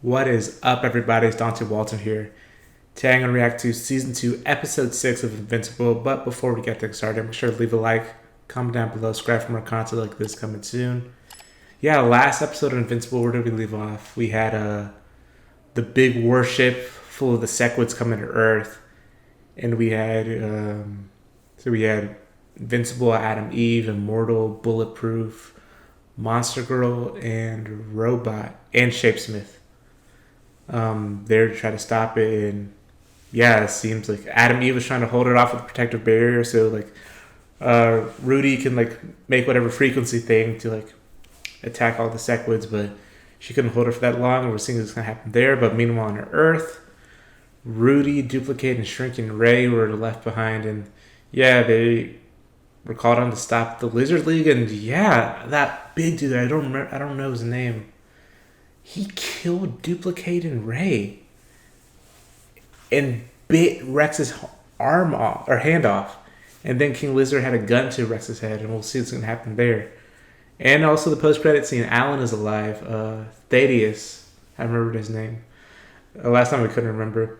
What is up, everybody? It's Dante Walton here. Today I'm going to react to Season 2, Episode 6 of Invincible. But before we get things started, make sure to leave a like, comment down below, subscribe for more content like this coming soon. Yeah, last episode of Invincible, where did we leave off? We had the big warship full of the Sequids coming to Earth. And we had, Invincible, Adam Eve, Immortal, Bulletproof, Monster Girl, and Robot, and Shapesmith. There to try to stop it, and yeah, it seems like Adam Eve was trying to hold it off with a protective barrier, so Rudy can make whatever frequency thing to attack all the Sequids, but she couldn't hold it for that long, and we're seeing what's gonna happen there. But meanwhile on Earth, Rudy, Duplicate, and Shrinking Ray were left behind, and yeah, they were called on to stop the Lizard League, and yeah, that big dude, I don't know his name. He killed Duplicate and Ray and bit Rex's arm off or hand off. And then King Lizard had a gun to Rex's head, and we'll see what's going to happen there. And also the post-credit scene, Alan is alive. Thaddeus, I remembered his name. Last time I couldn't remember.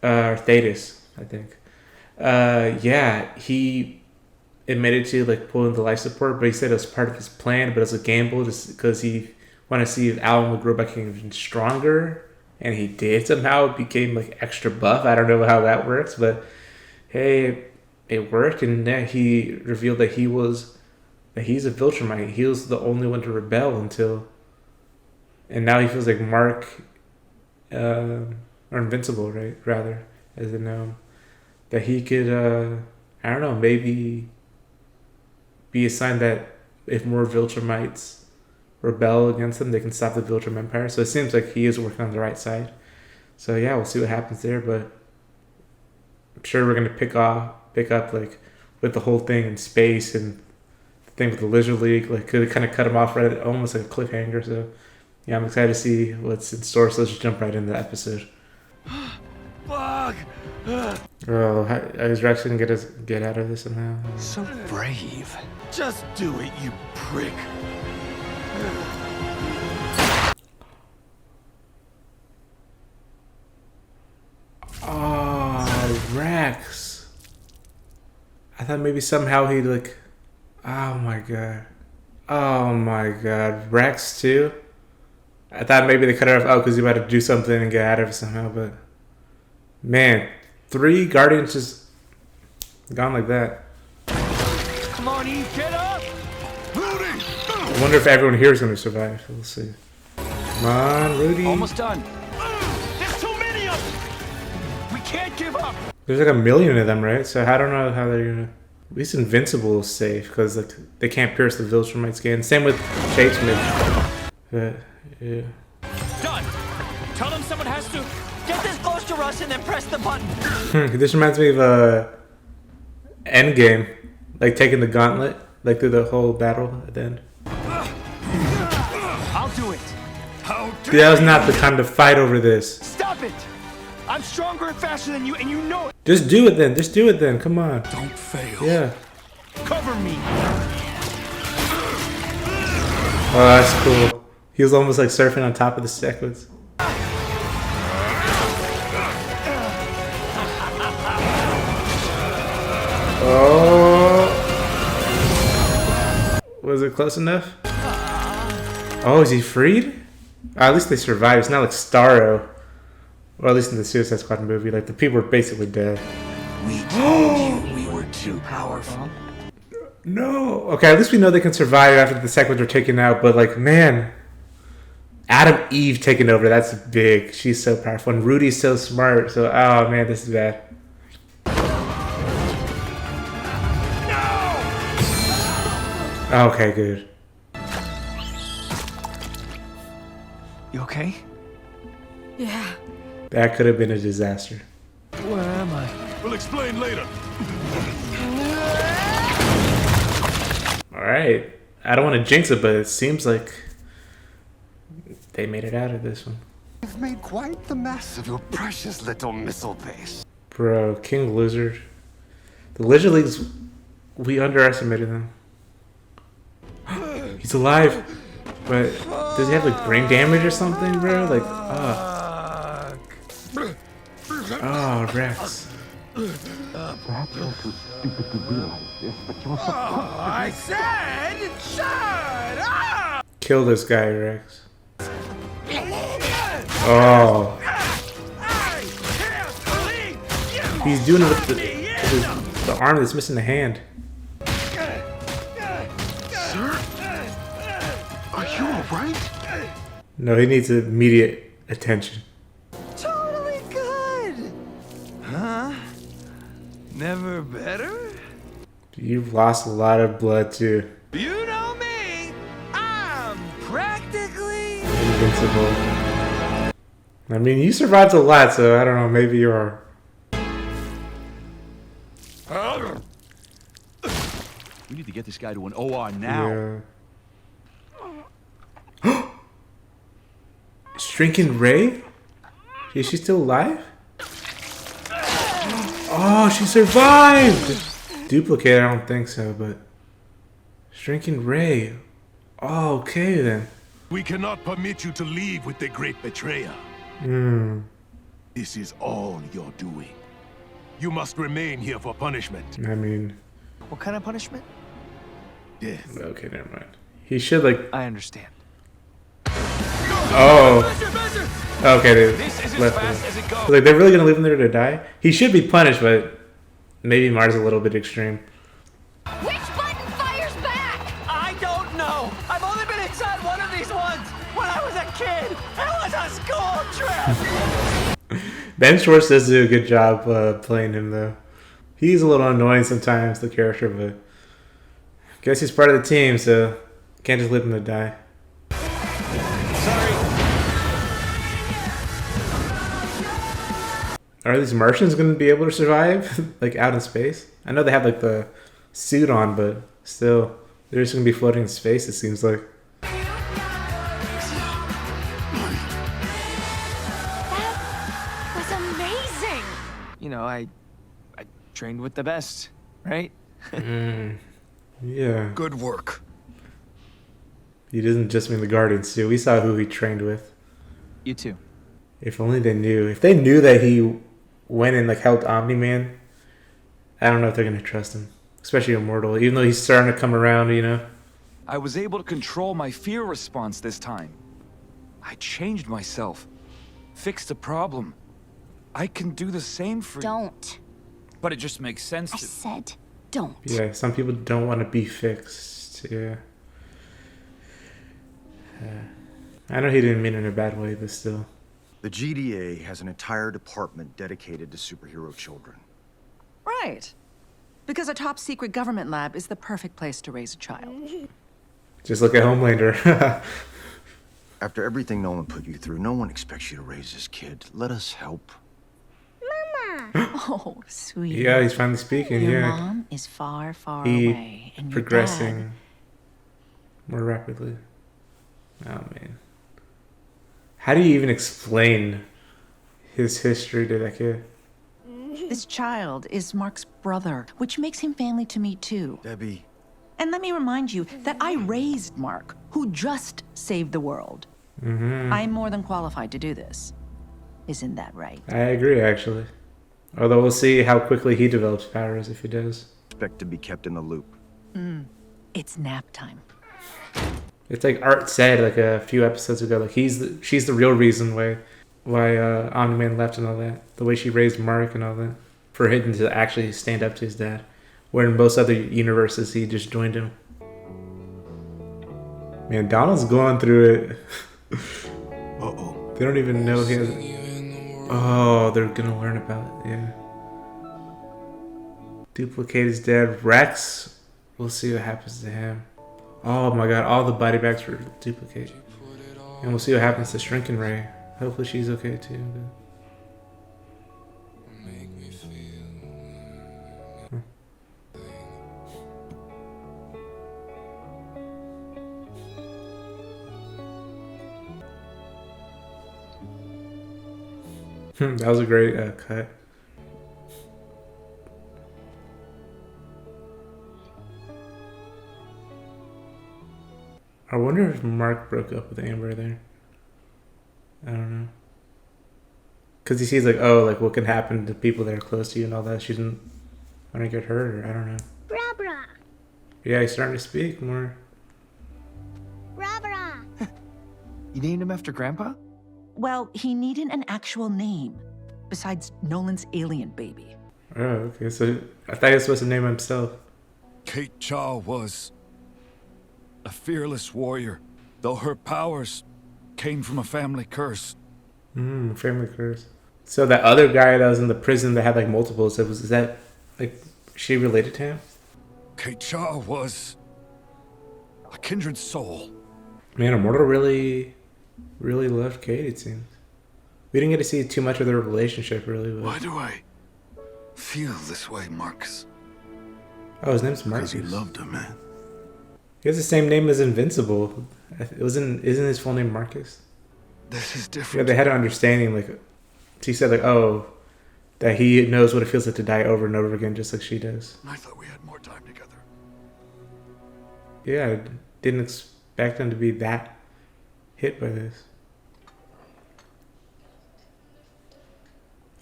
Thaddeus, I think. Yeah, he admitted to pulling the life support, but he said it was part of his plan, but it was a gamble just because he want to see if Alan would grow back even stronger, and he did somehow. It became extra buff. I don't know how that works, but hey, it worked. And yeah, he revealed that he's a Viltrumite. He was the only one to rebel and now he feels like Mark or Invincible, right? Rather, as a gnome, that he could I don't know, maybe be a sign that if more Viltrumites rebel against them, they can stop the Viltrum Empire. So it seems like he is working on the right side. So yeah, we'll see what happens there, but I'm sure we're gonna pick up with the whole thing in space and the thing with the Lizard League. Could kind of cut him off right at almost like a cliffhanger. So yeah, I'm excited to see what's in store. So let's just jump right into the episode. Fuck! Oh, is Rex gonna get out of this somehow? So brave. Just do it, you prick. Oh, Rex. I thought maybe somehow he'd oh my god, Rex too? I thought maybe they cut it off because he had to do something and get out of it somehow, but man, 3 Guardians just gone like that. Come on, Eve, get up! Rudy! I wonder if everyone here is going to survive. We'll see. Come on, Rudy. Almost done. There's too many of them! We can't give up! There's a million of them, right? So I don't know how they're going to... At least Invincible is safe, because they can't pierce the Viltrumite skin. Same with Shapesmith. Yeah. Done! Tell them someone has to get this close to us and then press the button! This reminds me of Endgame. Taking the gauntlet, through the whole battle at the end. I'll do it! That was not the time to fight over this. Stop it! I'm stronger and faster than you, and you know it! Just do it then. Come on. Don't fail. Yeah. Cover me! Oh, that's cool. He was almost surfing on top of the Sequids. Oh. Was it close enough? Oh, is he freed? At least they survived. It's not like Starro. Or at least in the Suicide Squad movie. The people were basically dead. We told you we were too powerful. No. Okay, at least we know they can survive after the Sequids are taken out. But, man, Adam Eve taking over, that's big. She's so powerful. And Rudy's so smart. So, oh, man, this is bad. No! Okay, good. You okay? Yeah. That could have been a disaster. Where am I? We'll explain later. Alright. I don't want to jinx it, but it seems like they made it out of this one. You've made quite the mess of your precious little missile base. Bro, King Lizard. The Lizard League's... We underestimated them. He's alive. But Does he have like brain damage or something, bro? Like, oh. Oh, Rex. Perhaps you're too stupid to realize this, but you're supposed I said, shut up! Kill this guy, Rex. Oh. He's doing it with the arm that's missing the hand. Sir? Are you alright? No, he needs immediate attention. Totally good. Huh? Never better? You've lost a lot of blood too. You know me. I'm practically Invincible. I mean, you survived a lot, so I don't know, maybe you are. We need to get this guy to an OR now. Yeah. Shrinking Ray? Is she still alive? Oh, she survived! Duplicate, I don't think so, but... Shrinking Ray. Oh, okay then. We cannot permit you to leave with the great betrayer. This is all you're doing. You must remain here for punishment. I mean... What kind of punishment? Death. Okay, never mind. He should, like... I understand. Oh. Okay, they left him. Like, they're really gonna leave him there to die? He should be punished, but maybe Mars a little bit extreme. Which button fires back? I don't know. I've only been inside one of these ones when I was a kid. It was a school trip. Ben Schwartz does do a good job playing him, though. He's a little annoying sometimes, the character, but I guess he's part of the team, so can't just leave him to die. Are these Martians going to be able to survive, like, out in space? I know they have, like, the suit on, but still, they're just going to be floating in space, it seems like. That was amazing. You know, I trained with the best, right? Yeah. Good work. He doesn't just mean the Guardians, too. We saw who he trained with. You too. If only they knew. If they knew that he went and, like, helped Omni-Man, I don't know if they're going to trust him. Especially Immortal, even though he's starting to come around, you know? I was able to control my fear response this time. I changed myself. Fixed the problem. I can do the same for you. Don't. But it just makes sense I to... said don't. Yeah, some people don't want to be fixed. Yeah. I know he didn't mean it in a bad way, but still. The GDA has an entire department dedicated to superhero children. Right. Because a top secret government lab is the perfect place to raise a child. Just look at Homelander. After everything Nolan put you through, no one expects you to raise this kid. Let us help. Oh, sweet. Yeah, he's finally speaking. Your Yeah. mom is far, far He away, and your progressing dad... more rapidly. Oh, man. How do you even explain his history to that kid? This child is Mark's brother, which makes him family to me too. Debbie, And let me remind you that I raised Mark, who just saved the world. I'm more than qualified to do this. Isn't that right? I agree, actually. Although we'll see how quickly he develops powers if he does. expect to be kept in the loop. It's nap time. It's like Art said like a few episodes ago, like she's the real reason why Omni-Man left and all that. The way she raised Mark and all that. For him to actually stand up to his dad. Where in most other universes he just joined him. Man, Donald's going through it. Uh-oh. They don't even know he has... Oh, they're gonna learn about it, yeah. Duplicate his dad. Rex, we'll see what happens to him. Oh my god, all the body bags for Duplicate. And we'll see what happens to Shrinking Ray. Hopefully she's okay too. That was a great cut. I wonder if Mark broke up with Amber there. I don't know. Because he sees like, oh, like what can happen to people that are close to you and all that. She didn't want to get hurt, or I don't know. Bra bra. Yeah, he's starting to speak more. Bra bra. You named him after Grandpa? Well, he needed an actual name, besides Nolan's alien baby. Oh, okay. So I thought he was supposed to name himself. Kate Cha was a fearless warrior, though her powers came from a family curse. Family curse. So that other guy that was in the prison that had like multiples, is that like she related to him? Kate Cha was a kindred soul. Man, Immortal really loved Kate, it seems. We didn't get to see too much of their relationship, really. But... Why do I feel this way, Marcus? Oh, his name's Marcus. Because he loved her, man. He has the same name as Invincible. Isn't his full name Marcus? This is Yeah, different. they had an understanding, like, she said, like, oh, that he knows what it feels like to die over and over again, just like she does. I thought we had more time together. Yeah, I didn't expect them to be that hit by this.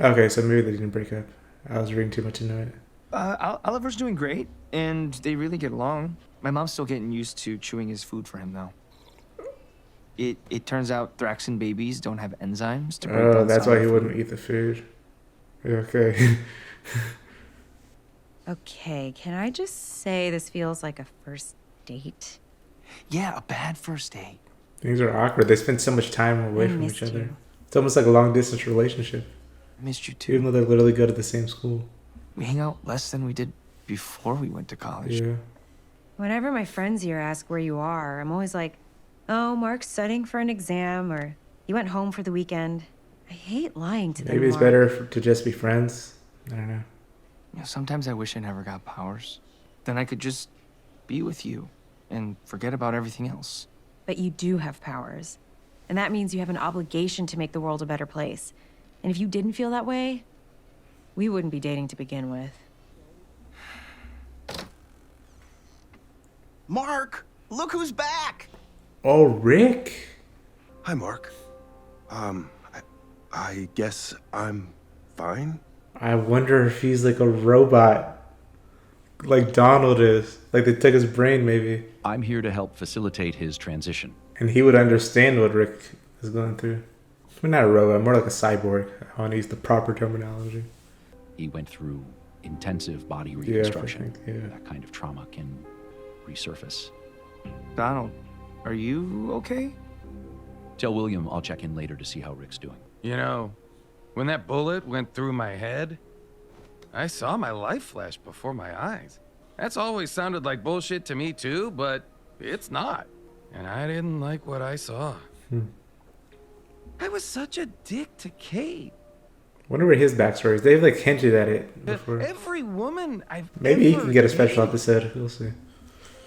Okay, so maybe they didn't break up. I was reading too much into it. Oliver's doing great, and they really get along. My mom's still getting used to chewing his food for him, though. It turns out Thraxan babies don't have enzymes to break down Oh, that's why he solid wouldn't food. eat the food. Okay. Okay, can I just say this feels like a first date? Yeah, a bad first date. Things are awkward. They spend so much time away I from missed each other. you. It's almost like a long distance relationship, I missed you too. even though they literally go to the same school. We hang out less than we did before we went to college. Yeah. Whenever my friends here ask where you are, I'm always like, oh, Mark's studying for an exam, or he went home for the weekend. I hate lying to them. Maybe it's Mark. better to just be friends. I don't know. You know, sometimes I wish I never got powers. Then I could just be with you and forget about everything else. But you do have powers. And that means you have an obligation to make the world a better place. And if you didn't feel that way, we wouldn't be dating to begin with. Mark, look who's back! Oh, Rick? Hi, Mark. I guess I'm fine. I wonder if he's like a robot. Like Donald is. Like they took his brain, maybe. I'm here to help facilitate his transition. And he would understand what Rick is going through. We're not a robot, more like a cyborg. I want to use the proper terminology. He went through intensive body Yeah, reconstruction. yeah. That kind of trauma can resurface. Donald, are you okay? Tell William I'll check in later to see how Rick's doing. You know, when that bullet went through my head, I saw my life flash before my eyes. That's always sounded like bullshit to me too, but it's not. And I didn't like what I saw. I was such a dick to Kate. Wonder what his backstory is. They've like hinted at it before. Every woman I've Maybe he ever can get a special dated, episode. We'll see.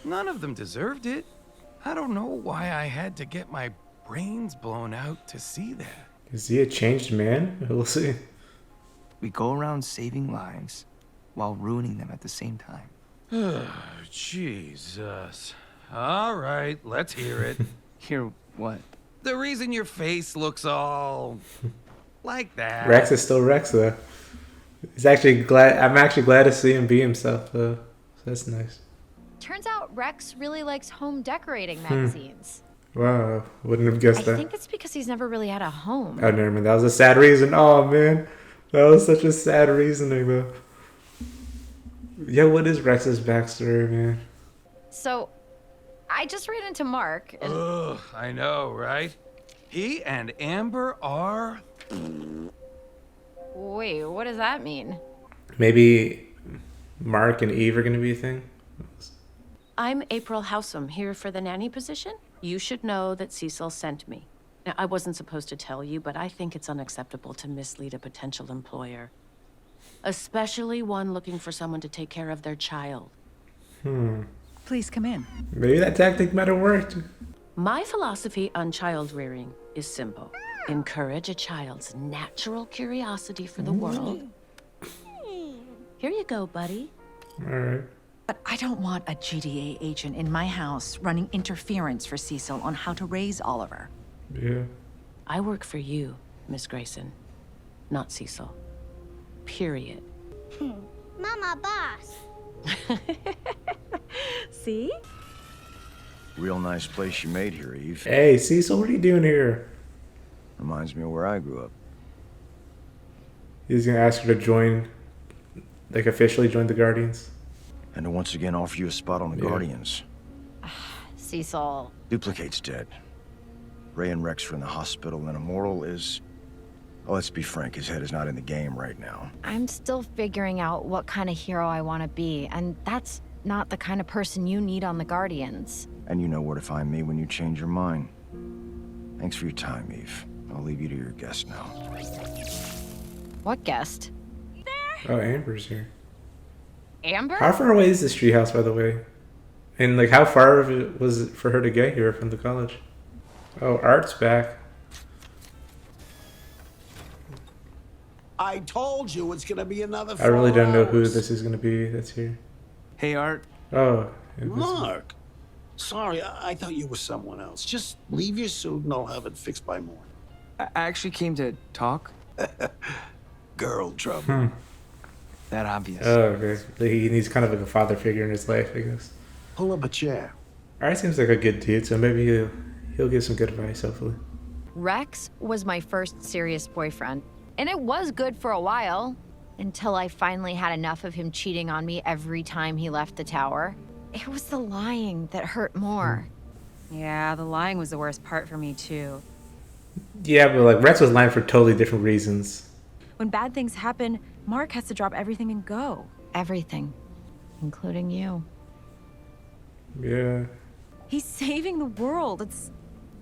none of them deserved it. I don't know why I had to get my brains blown out to see that. Is he a changed man? We'll see. We go around saving lives while ruining them at the same time. Jesus. All right, let's hear it. Hear what? The reason your face looks all like that. Rex is still Rex though. He's actually glad. I'm actually glad to see him be himself though. So that's nice. Turns out Rex really likes home decorating magazines. Wow, wouldn't have guessed I that. think it's because he's never really had a home. Oh, never mind. That was a sad reason. Oh man, that was such a sad reasoning though. Yeah, what is Rex's backstory, man? So, I just ran into Mark and... Ugh, I know, right? He and Amber are... Wait, what does that mean? Maybe Mark and Eve are gonna be a thing. I'm April Howsam, here for the nanny position. You should know that Cecil sent me. Now, I wasn't supposed to tell you, but I think it's unacceptable to mislead a potential employer. Especially one looking for someone to take care of their child. Please come in. Maybe that tactic might have worked. My philosophy on child rearing is simple. Encourage a child's natural curiosity for the world. Here you go, buddy. All right. But I don't want a GDA agent in my house running interference for Cecil on how to raise Oliver. Yeah. I work for you, Miss Grayson, not Cecil. Period. Mama boss. See? Real nice place you made here, Eve. Hey, Cecil, what are you doing here? Reminds me of where I grew up. He's gonna ask her to join, like officially join the Guardians. And to once again offer you a spot on the Guardians. Cecil. Duplicate's dead. Ray and Rex are in the hospital, and Immortal is... Oh, let's be frank, his head is not in the game right now. I'm still figuring out what kind of hero I want to be, and that's not the kind of person you need on the Guardians. And you know where to find me when you change your mind. Thanks for your time, Eve. I'll leave you to your guest now. What guest? Oh, Amber's here. Amber? How far away is this treehouse, by the way? And like, how far of it was it for her to get here from the college? Oh, Art's back. I told you it's gonna be another 4 I really don't know who hours. this is gonna be that's here. Hey, Art. Oh, Mark. Sorry, I thought you were someone else. Just leave your suit and I'll have it fixed by morning. I actually came to talk. Girl trouble. That obvious. Oh, okay. He needs kind of like a father figure in his life, I guess. Pull up a chair. Art seems like a good dude, so maybe he'll give some good advice, hopefully. Rex was my first serious boyfriend, and it was good for a while, until I finally had enough of him cheating on me every time he left the tower. It was the lying that hurt more. Yeah, the lying was the worst part for me, too. Yeah, but like Rex was lying for totally different reasons. When bad things happen, Mark has to drop everything and go. Everything, including you. Yeah. He's saving the world. It's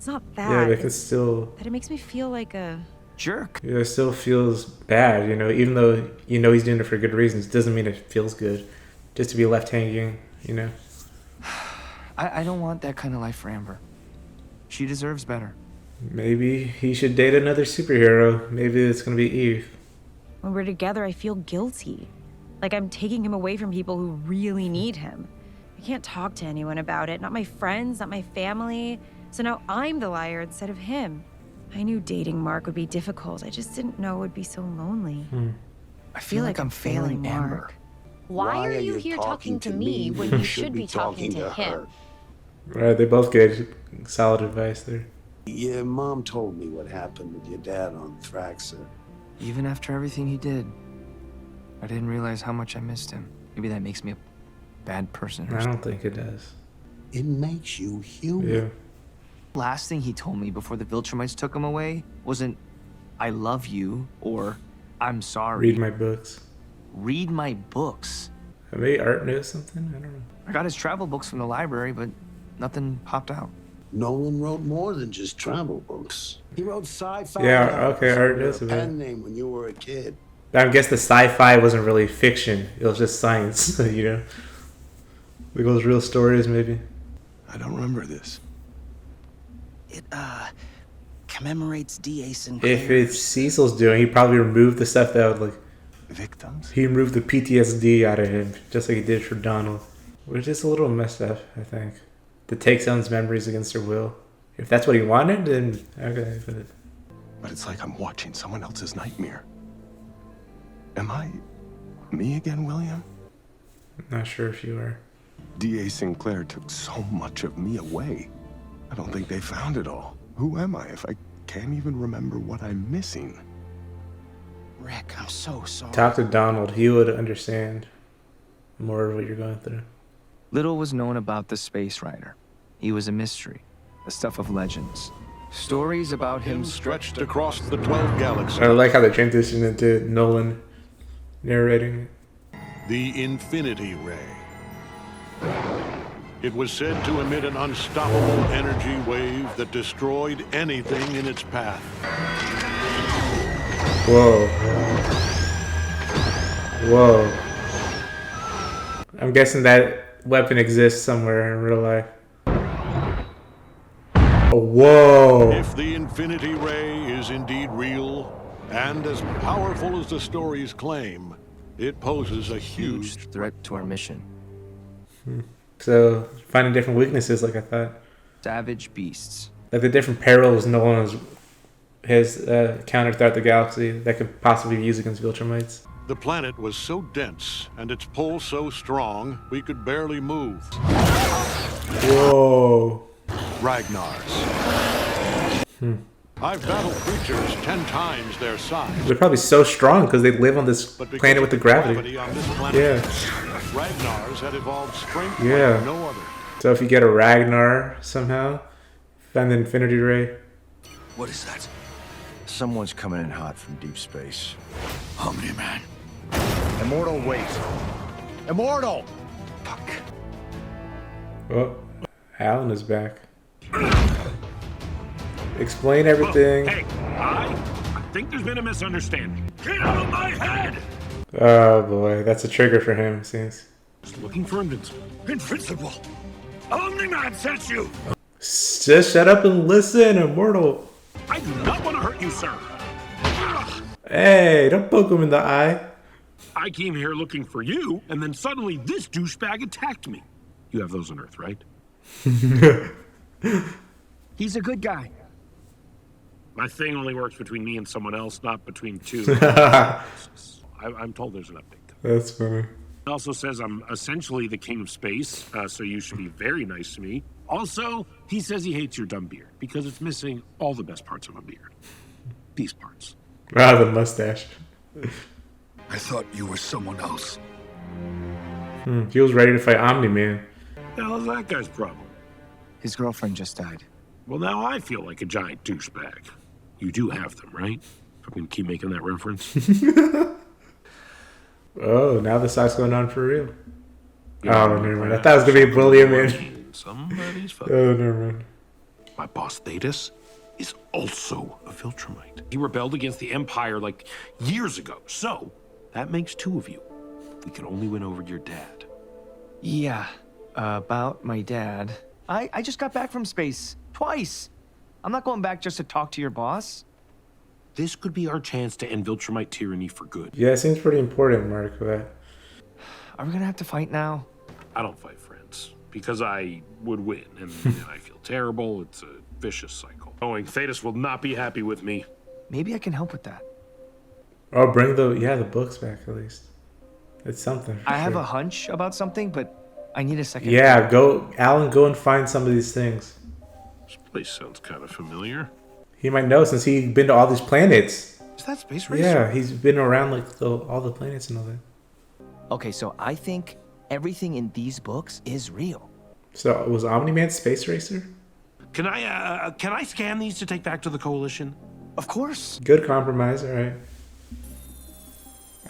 not that. Yeah, but it can It's still... that it makes me feel like a jerk. Yeah, it still feels bad, you know, even though you know he's doing it for good reasons. Doesn't mean it feels good. Just to be left hanging, you know. I don't want that kind of life for Amber. She deserves better. Maybe he should date another superhero. Maybe it's gonna be Eve. When we're together, I feel guilty. Like I'm taking him away from people who really need him. I can't talk to anyone about it. Not my friends, not my family. So now I'm the liar instead of him. I knew dating Mark would be difficult. I just didn't know it would be so lonely. I feel like I'm failing Amber. Mark. Why are you here talking to me when you should be talking to him? Right, they both gave solid advice there. Your mom told me what happened with your dad on Thraxa. Even after everything he did, I didn't realize how much I missed him. Maybe that makes me a bad person or I something. don't think it does. It makes you human. Yeah. Last thing he told me before the Viltrumites took him away wasn't, I love you, or I'm sorry. Read my books. Read my books. Maybe Art knows something? I don't know. I got his travel books from the library, but nothing popped out. Nolan wrote more than just travel books. He wrote sci-fi. Yeah, okay, Art under knows a about it. pen name when you were a kid. I guess the sci-fi wasn't really fiction. It was just science, you know? Like those real stories, maybe. I don't remember this. It, commemorates D.A. Sinclair. If it's Cecil's doing, he probably removed the stuff that would, like... Victims? He removed the PTSD out of him, just like he did for Donald. Which is a little messed up, I think. To take someone's memories against their will. If that's what he wanted, then okay. But it's like I'm watching someone else's nightmare. Am I me again, William? I'm not sure if you are. D.A. Sinclair took so much of me away. I don't think they found it all. Who am I if I can't even remember what I'm missing? Rick, I'm so sorry. Talk to Donald. He would understand more of what you're going through. Little was known about the Space Rider. He was a mystery, the stuff of legends. Stories about him stretched across the 12 galaxies. I like how they transitioned into Nolan narrating it. The Infinity Ray. It was said to emit an unstoppable energy wave that destroyed anything in its path. Whoa. Whoa. I'm guessing that weapon exists somewhere in real life. Oh, whoa. If the Infinity Ray is indeed real, and as powerful as the stories claim, it poses a huge threat to our mission. So finding different weaknesses, like I thought. Savage beasts. Like the different perils no one has countered throughout the galaxy that could possibly be used against Viltrumites. The planet was so dense and its pull so strong, we could barely move. Whoa. Ragnars. I've battled creatures 10 times their size. They're probably so strong because they live on this planet with the gravity. On this planet, Yeah. Ragnars had evolved strength Yeah. like no other. So if you get a Ragnar somehow, find the Infinity Ray. What is that? Someone's coming in hot from deep space. Omni-Man. Immortal, wait. Immortal! Oh, Alan is back. Explain everything. Hey, I think there's been a misunderstanding. Get out of my head! Oh boy, that's a trigger for him, it seems. Just looking for Invincible. Invincible! Omni-Man sent you! Just shut up and listen, Immortal. I do not want to hurt you, sir. Hey, don't poke him in the eye. I came here looking for you, and then suddenly this douchebag attacked me. You have those on Earth, right? He's a good guy. My thing only works between me and someone else, not between two. I'm told there's an update. That's funny. It also says I'm essentially the king of space, so you should be very nice to me. Also, he says he hates your dumb beard because it's missing all the best parts of a beard. These parts. Ah, the mustache. I thought you were someone else. He was ready to fight Omni-Man. The hell is that guy's problem? His girlfriend just died. Well, now I feel like a giant douchebag. You do have them, right? I'm going to keep making that reference. Oh, now the site's going on for real. Yeah, Oh, never mind. I thought it was going to be William and... Somebody's fucking. Oh, never mind. My boss, Thetis, is also a Viltrumite. He rebelled against the Empire like years ago. So, that makes two of you. We can only win over your dad. Yeah, about my dad. I just got back from space. Twice. I'm not going back just to talk to your boss. This could be our chance to end Viltrumite tyranny for good. Yeah, it seems pretty important, Mark. That. Are we gonna have to fight now? I don't fight friends because I would win, and then I feel terrible. It's a vicious cycle. Knowing Thetis will not be happy with me. Maybe I can help with that. Oh, bring the books back at least. It's something. I have a hunch about something, but I need a second. Yeah, go, Alan. Go and find some of these things. This place sounds kind of familiar. He might know since he's been to all these planets. Is that Space Racer? Yeah, he's been around like all the planets and all that. Okay, so I think everything in these books is real. So was Omni-Man Space Racer? Can I scan these to take back to the Coalition? Of course. Good compromise. All right.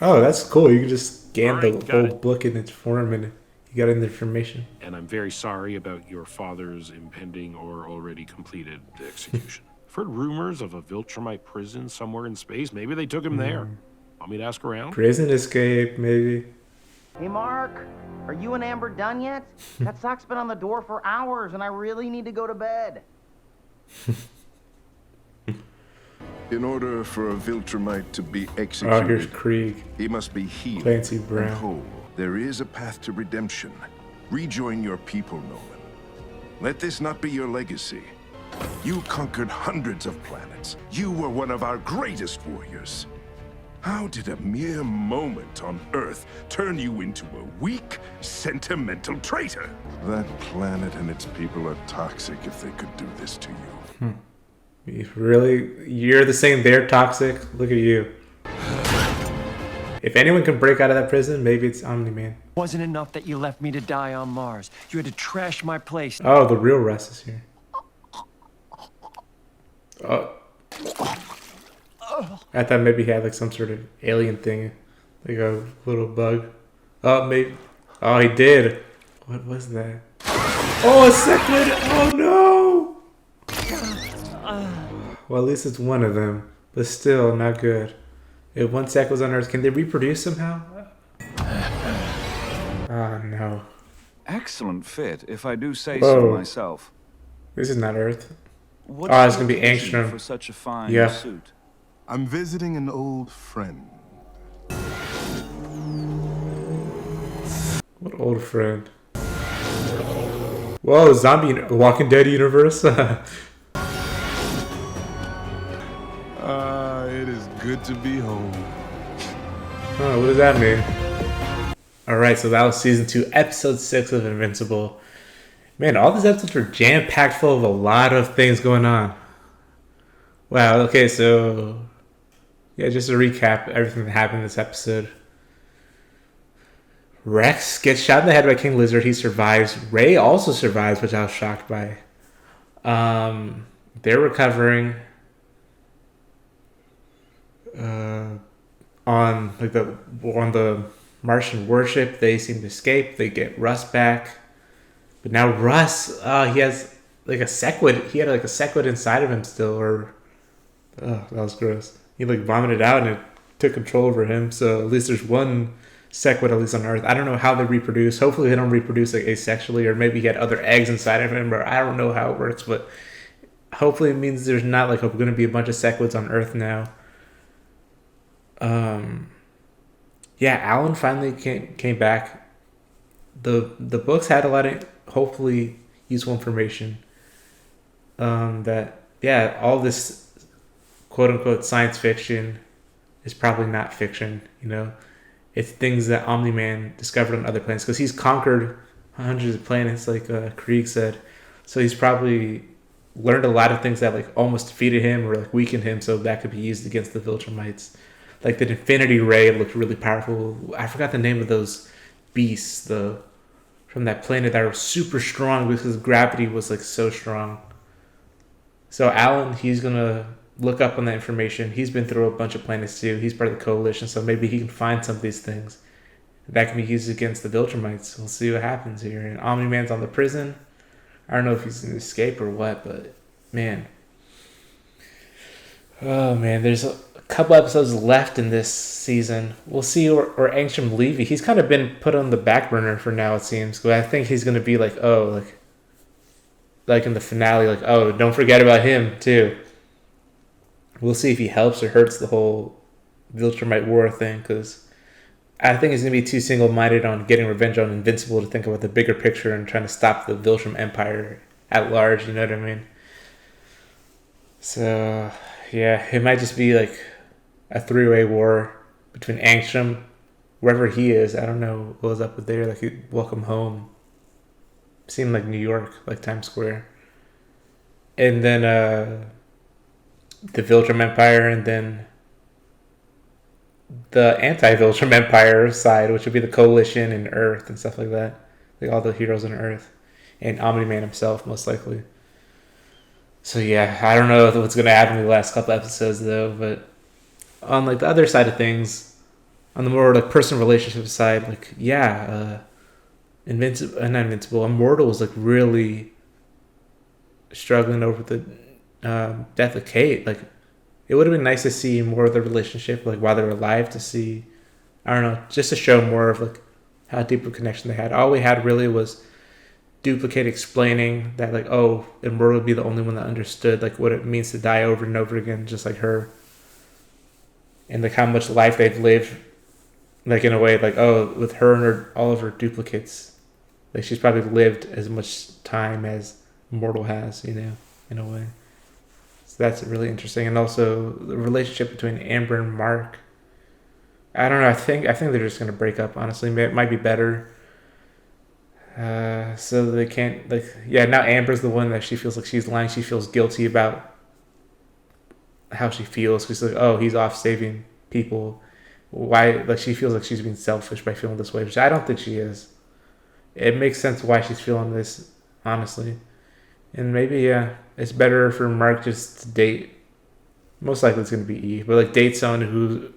Oh, that's cool. You can just scan the whole book in its form and you got in the information. And I'm very sorry about your father's impending or already completed execution. I've heard rumors of a Viltrumite prison somewhere in space. Maybe they took him there. Want me to ask around? Prison escape, maybe. Hey, Mark, are you and Amber done yet? That sock's been on the door for hours, and I really need to go to bed. In order for a Viltrumite to be Oh, executed, here's Krieg. he must be healed Clancy and Brown. whole. There is a path to redemption. Rejoin your people, Nolan. Let this not be your legacy. You conquered hundreds of planets. You were one of our greatest warriors. How did a mere moment on Earth turn you into a weak, sentimental traitor? That planet and its people are toxic if they could do this to you. Really? You're the same. They're toxic. Look at you. If anyone can break out of that prison, maybe it's Omni-Man. Wasn't enough that you left me to die on Mars. You had to trash my place. Oh, the real Russ is here. Oh. I thought maybe he had like some sort of alien thing. Like a little bug. Oh, maybe. Oh, he did. What was that? Oh, a second. Oh, no. Well, at least it's one of them. But still, not good. If one sec was on Earth, can they reproduce somehow? Oh, no. Excellent fit, if I do say Whoa. so myself. This is not Earth. What's Oh, it's your going to be occasion Angstrom. for such a fine Yeah. suit? I'm visiting an old friend. What old friend? Whoa, zombie Walking Dead universe. It is good to be home. Oh, what does that mean? Alright, so that was season 2, episode 6 of Invincible. Man, all these episodes were jam-packed full of a lot of things going on. Wow, okay, so... yeah, just to recap everything that happened in this episode. Rex gets shot in the head by King Lizard. He survives. Ray also survives, which I was shocked by. They're recovering. On the Martian warship, they seem to escape. They get Russ back, but now Russ, he has like a sequid. He had like a sequid inside of him still, or that was gross. He like vomited out and it took control over him. So at least there's one sequid at least on Earth. I don't know how they reproduce. Hopefully they don't reproduce like asexually, or maybe he had other eggs inside of him, or I don't know how it works, but hopefully it means there's not like going to be a bunch of sequids on Earth now. Yeah, Alan finally came back. The books had a lot of hopefully useful information. That yeah, all this quote unquote science fiction is probably not fiction. You know, it's things that Omni-Man discovered on other planets, because he's conquered hundreds of planets, like Krieg said. So he's probably learned a lot of things that like almost defeated him or like weakened him, so that could be used against the Viltrumites. Like the Infinity Ray looked really powerful. I forgot the name of those beasts, from that planet that were super strong because gravity was like so strong. So Alan, he's gonna look up on that information. He's been through a bunch of planets too. He's part of the coalition, so maybe he can find some of these things that can be used against the Viltrumites. We'll see what happens here. And Omni-Man's on the prison. I don't know if he's gonna escape or what, but man. Oh man, there's a couple episodes left in this season. We'll see where Angstrom Levy. He's kind of been put on the back burner for now, it seems. But I think he's gonna be like in the finale, like, oh, don't forget about him too. We'll see if he helps or hurts the whole Viltrumite war thing, because I think he's gonna be too single-minded on getting revenge on Invincible to think about the bigger picture and trying to stop the Viltrum Empire at large. You know what I mean? So yeah, it might just be like a three-way war between Angstrom, wherever he is. I don't know what was up with there. Like, welcome home. Seemed like New York, like Times Square. And then the Viltrum Empire, and then the anti-Viltrum Empire side, which would be the Coalition and Earth and stuff like that. Like all the heroes on Earth. And Omni-Man himself, most likely. So yeah, I don't know what's going to happen in the last couple episodes though, but on like the other side of things, on the more like personal relationship side, like yeah, Immortal was like really struggling over the death of Kate. Like it would have been nice to see more of the relationship, like while they were alive, to see, I don't know, just to show more of like how deep a connection they had. All we had really was Duplicate explaining that like, oh, Immortal would be the only one that understood like what it means to die over and over again, just like her, and like how much life they've lived, like in a way, like, oh, with her and all of her duplicates, like she's probably lived as much time as Immortal has, you know, in a way. So that's really interesting. And also the relationship between Amber and Mark, I don't know, I think they're just gonna break up, honestly. It might be better. So they can't, like, yeah, now Amber's the one that she feels like she's lying. She feels guilty about how she feels. She's like, oh, he's off saving people. Why? Like, she feels like she's being selfish by feeling this way, which I don't think she is. It makes sense why she's feeling this, honestly. And maybe, yeah, it's better for Mark just to date. Most likely it's going to be Eve, but like date someone who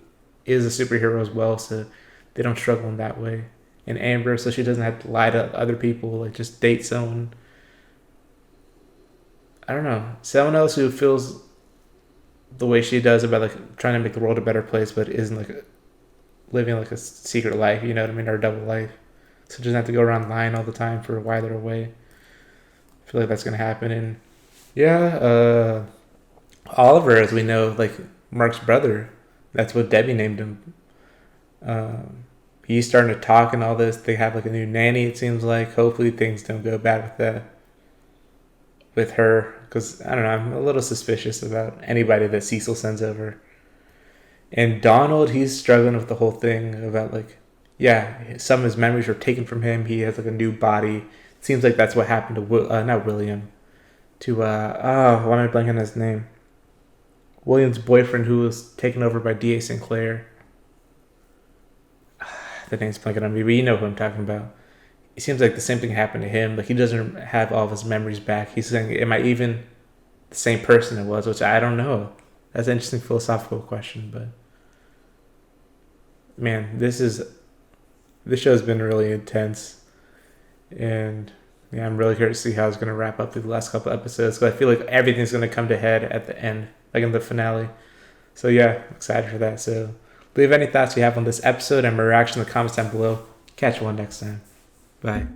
is a superhero as well, so they don't struggle in that way. And Amber, so she doesn't have to lie to other people, like just date someone, I don't know, someone else who feels the way she does about like trying to make the world a better place, but isn't like living like a secret life, you know what I mean, or a double life. So she doesn't have to go around lying all the time for why they're away. I feel like that's gonna happen. And yeah, Oliver, as we know, like Mark's brother, that's what Debbie named him. He's starting to talk and all this. They have like a new nanny, it seems like. Hopefully things don't go bad with that. with her, because I don't know, I'm a little suspicious about anybody that Cecil sends over. And Donald, he's struggling with the whole thing about like, yeah, some of his memories were taken from him. He has like a new body. It seems like that's what happened to not William, to why am I blanking on his name? William's boyfriend, who was taken over by D.A. Sinclair. The name's blanking on me, but you know who I'm talking about. It seems like the same thing happened to him. Like, he doesn't have all of his memories back. He's saying, am I even the same person it was? Which I don't know. That's an interesting philosophical question, but man, this show's been really intense, and yeah, I'm really curious to see how it's going to wrap up through the last couple episodes, because I feel like everything's going to come to head at the end, like in the finale. So yeah, I'm excited for that. So leave any thoughts you have on this episode and my reaction in the comments down below. Catch you all next time. Bye.